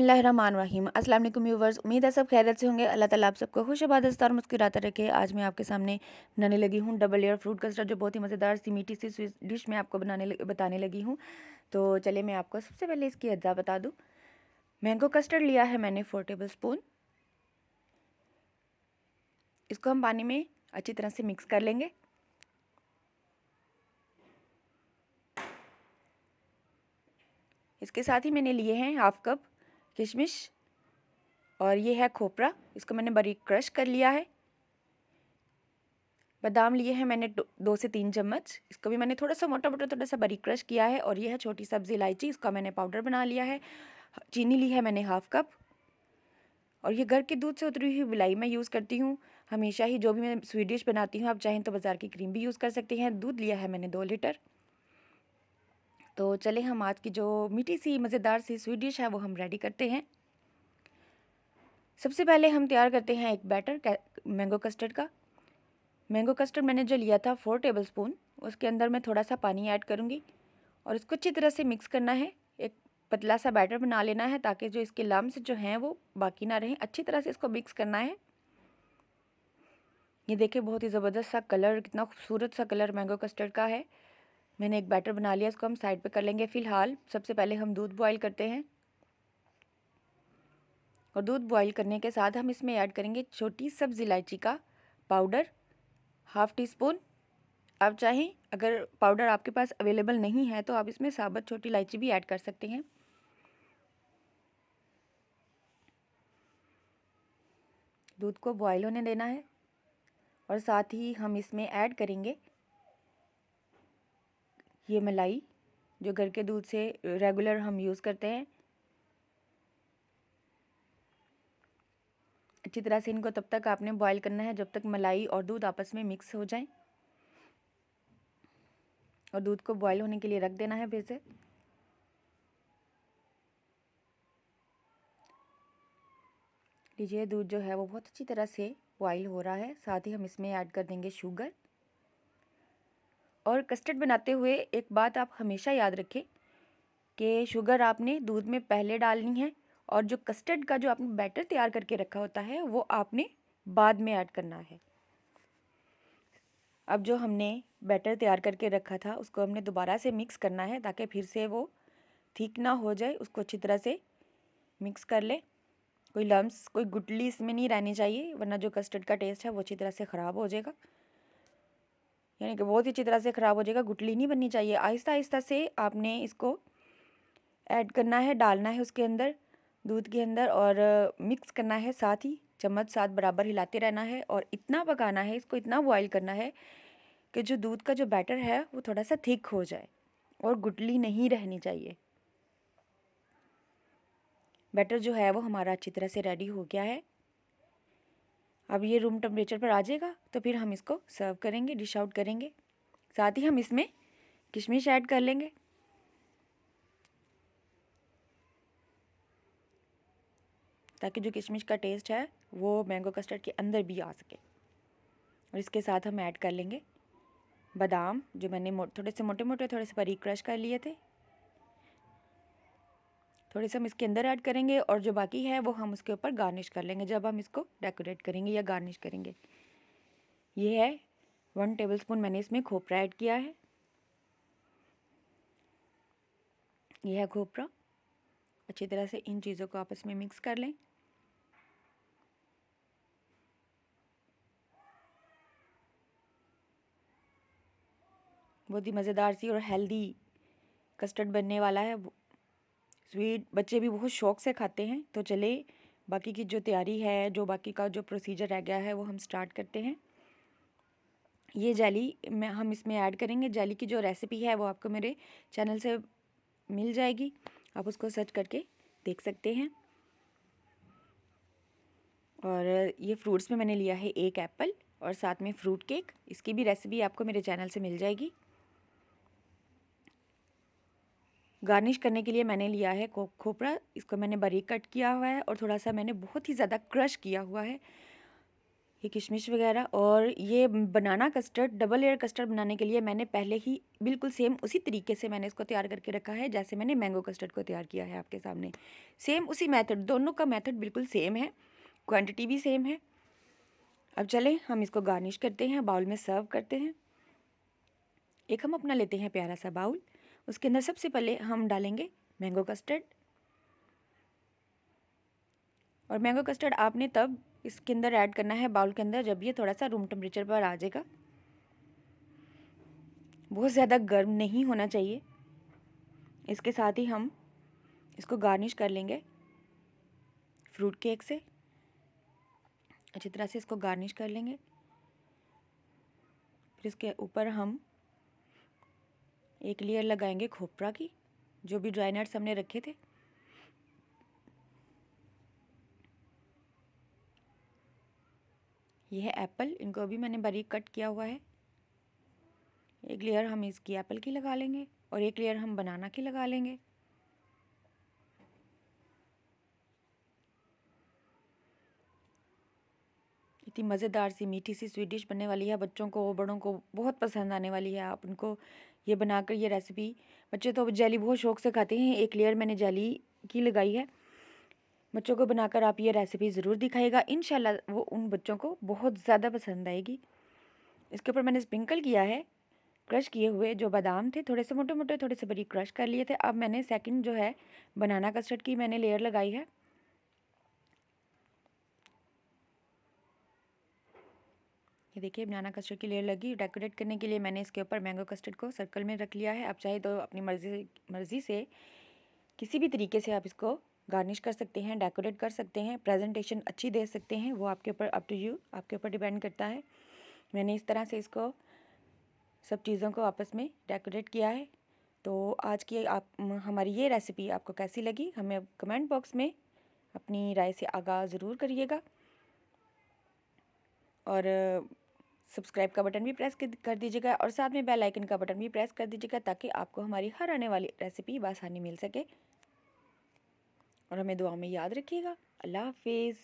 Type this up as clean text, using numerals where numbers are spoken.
बिस्मिल्लाहिर्रहमानिर्रहीम। अस्सलाम वालेकुम व्यूवर्स, उम्मीद है सब खैरियत से होंगे। अल्लाह ताला आप सबको खुश आबाद और मुस्कुराता रखे। आज मैं आपके सामने बनाने लगी हूँ डबल लेयर फ्रूट कस्टर्ड, जो बहुत ही मज़ेदार सी मीठी सी स्वीट डिश मैं आपको बताने लगी हूँ। तो चलिए मैं आपको सबसे पहले इसकी अज्जा बता दूँ। मैंगो कस्टर्ड लिया है मैंने 4 टेबल स्पून। इसको हम पानी में अच्छी तरह से मिक्स कर लेंगे। इसके साथ ही मैंने लिए हैं हाफ कप किशमिश और ये है खोपरा, इसको मैंने बारीक क्रश कर लिया है। बादाम लिए हैं मैंने 2 से 3 चम्मच, इसको भी मैंने थोड़ा सा मोटा मोटा थोड़ा सा बारीक क्रश किया है। और ये है छोटी सब्ज़ी इलायची, इसका मैंने पाउडर बना लिया है। चीनी ली है मैंने हाफ कप। और ये घर के दूध से उतरी हुई मलाई मैं यूज़ करती हूँ हमेशा ही, जो भी मैं स्वीट डिश बनाती हूँ। आप चाहें तो बाज़ार की क्रीम भी यूज़ कर सकते हैं। दूध लिया है मैंने 2 लीटर। तो चले हम आज की जो मीठी सी मज़ेदार सी स्वीट डिश है वो हम रेडी करते हैं। सबसे पहले हम तैयार करते हैं एक बैटर मैंगो कस्टर्ड का। मैंगो कस्टर्ड मैंने जो लिया था 4 टेबल स्पून, उसके अंदर मैं थोड़ा सा पानी ऐड करूँगी और इसको अच्छी तरह से मिक्स करना है। एक पतला सा बैटर बना लेना है ताकि जो इसके लम्स जो हैं वो बाकी ना रहें। अच्छी तरह से इसको मिक्स करना है। ये देखिए बहुत ही ज़बरदस्त सा कलर, कितना खूबसूरत सा कलर मैंगो कस्टर्ड का है। मैंने एक बैटर बना लिया, इसको हम साइड पे कर लेंगे फ़िलहाल। सबसे पहले हम दूध बॉईल करते हैं और दूध बॉईल करने के साथ हम इसमें ऐड करेंगे छोटी सब्ज़ इलायची का पाउडर हाफ़ टी स्पून। आप चाहें, अगर पाउडर आपके पास अवेलेबल नहीं है तो आप इसमें साबुत छोटी इलायची भी ऐड कर सकते हैं। दूध को बॉईल होने देना है और साथ ही हम इसमें ऐड करेंगे ये मलाई, जो घर के दूध से रेगुलर हम यूज़ करते हैं। अच्छी तरह से इनको तब तक आपने बॉईल करना है जब तक मलाई और दूध आपस में मिक्स हो जाएं। और दूध को बॉईल होने के लिए रख देना है फिर से। लीजिए दूध जो है वो बहुत अच्छी तरह से बॉईल हो रहा है। साथ ही हम इसमें ऐड कर देंगे शुगर। और कस्टर्ड बनाते हुए एक बात आप हमेशा याद रखें कि शुगर आपने दूध में पहले डालनी है और जो कस्टर्ड का जो आपने बैटर तैयार करके रखा होता है वो आपने बाद में ऐड करना है। अब जो हमने बैटर तैयार करके रखा था उसको हमने दोबारा से मिक्स करना है ताकि फिर से वो ठीक ना हो जाए। उसको अच्छी तरह से मिक्स कर ले। कोई लम्स, कोई गुठली इसमें नहीं रहनी चाहिए, वरना जो कस्टर्ड का टेस्ट है वो अच्छी तरह से ख़राब हो जाएगा, यानी कि बहुत ही अच्छी तरह से ख़राब हो जाएगा। गुठली नहीं बननी चाहिए। आहिस्ता आहिस्ता से आपने इसको ऐड करना है, डालना है उसके अंदर, दूध के अंदर, और मिक्स करना है। साथ ही चम्मच साथ बराबर हिलाते रहना है और इतना पकाना है, इसको इतना बॉईल करना है कि जो दूध का जो बैटर है वो थोड़ा सा थिक हो जाए और गुठली नहीं रहनी चाहिए। बैटर जो है वो हमारा अच्छी तरह से रेडी हो गया है। अब ये रूम टेम्परेचर पर आ जाएगा तो फिर हम इसको सर्व करेंगे, डिश आउट करेंगे। साथ ही हम इसमें किशमिश ऐड कर लेंगे ताकि जो किशमिश का टेस्ट है वो मैंगो कस्टर्ड के अंदर भी आ सके। और इसके साथ हम ऐड कर लेंगे बादाम, जो मैंने थोड़े से मोटे मोटे थोड़े से बारीक क्रश कर लिए थे। थोड़े से हम इसके अंदर ऐड करेंगे और जो बाकी है वो हम उसके ऊपर गार्निश कर लेंगे जब हम इसको डेकोरेट करेंगे या गार्निश करेंगे। ये है 1 टेबल स्पून मैंने इसमें खोपरा ऐड किया है। ये है खोपरा। अच्छी तरह से इन चीज़ों को आपस में मिक्स कर लें। बहुत ही मज़ेदार सी और हेल्दी कस्टर्ड बनने वाला है। स्वीट बच्चे भी बहुत शौक़ से खाते हैं। तो चले बाकी की जो तैयारी है, जो बाकी का जो प्रोसीजर रह गया है वो हम स्टार्ट करते हैं। ये जेली में हम इसमें ऐड करेंगे। जेली की जो रेसिपी है वो आपको मेरे चैनल से मिल जाएगी, आप उसको सर्च करके देख सकते हैं। और ये फ्रूट्स में मैंने लिया है 1 एप्पल और साथ में फ्रूट केक, इसकी भी रेसिपी आपको मेरे चैनल से मिल जाएगी। गार्निश करने के लिए मैंने लिया है खोपरा, इसको मैंने बारीक कट किया हुआ है और थोड़ा सा मैंने बहुत ही ज़्यादा क्रश किया हुआ है। ये किशमिश वगैरह। और ये बनाना कस्टर्ड, डबल लेयर कस्टर्ड बनाने के लिए मैंने पहले ही बिल्कुल सेम उसी तरीके से मैंने इसको तैयार करके रखा है जैसे मैंने मैंगो कस्टर्ड को तैयार किया है आपके सामने। सेम उसी मेथड, दोनों का मेथड बिल्कुल सेम है, क्वांटिटी भी सेम है। अब चलें हम इसको गार्निश करते हैं, बाउल में सर्व करते हैं। एक हम अपना लेते हैं प्यारा सा बाउल, उसके अंदर सबसे पहले हम डालेंगे मैंगो कस्टर्ड। और मैंगो कस्टर्ड आपने तब इसके अंदर ऐड करना है बाउल के अंदर जब ये थोड़ा सा रूम टेम्परेचर पर आ जाएगा। बहुत ज़्यादा गर्म नहीं होना चाहिए। इसके साथ ही हम इसको गार्निश कर लेंगे फ्रूट केक से। अच्छी तरह से इसको गार्निश कर लेंगे। फिर इसके ऊपर हम एक लेयर लगाएंगे खोपरा की, जो भी ड्राई नट्स हमने रखे थे। यह है एप्पल, इनको अभी मैंने बारीक कट किया हुआ है। एक लेयर हम इसकी एप्पल की लगा लेंगे और एक लेयर हम बनाना की लगा लेंगे। इतनी मज़ेदार सी मीठी सी स्वीट डिश बनने वाली है, बच्चों को बड़ों को बहुत पसंद आने वाली है। आप उनको ये बनाकर ये रेसिपी, बच्चे तो जेली बहुत शौक़ से खाते हैं। एक लेयर मैंने जेली की लगाई है। बच्चों को बनाकर आप ये रेसिपी ज़रूर दिखाइएगा, इंशाल्लाह वो उन बच्चों को बहुत ज़्यादा पसंद आएगी। इसके ऊपर मैंने स्प्रिंकल किया है क्रश किए हुए जो बादाम थे, थोड़े से मोटे मोटे, थोड़े से बारीक क्रश कर लिए थे। अब मैंने सेकंड जो है बनाना कस्टर्ड की मैंने लेयर लगाई है। ये देखिए बनाना कस्टर्ड की लेयर लगी। डेकोरेट करने के लिए मैंने इसके ऊपर मैंगो कस्टर्ड को सर्कल में रख लिया है। आप चाहे तो अपनी मर्ज़ी से किसी भी तरीके से आप इसको गार्निश कर सकते हैं, डेकोरेट कर सकते हैं, प्रेजेंटेशन अच्छी दे सकते हैं, वो आपके ऊपर, अप टू यू, आपके ऊपर डिपेंड करता है। मैंने इस तरह से इसको सब चीज़ों को आपस में डेकोरेट किया है। तो आज की हमारी ये रेसिपी आपको कैसी लगी, हमें कमेंट बॉक्स में अपनी राय से आगाह ज़रूर करिएगा। और सब्सक्राइब का बटन भी प्रेस कर दीजिएगा और साथ में बेल आइकन का बटन भी प्रेस कर दीजिएगा ताकि आपको हमारी हर आने वाली रेसिपी बआसानी मिल सके। और हमें दुआ में याद रखिएगा। अल्लाह हाफिज़।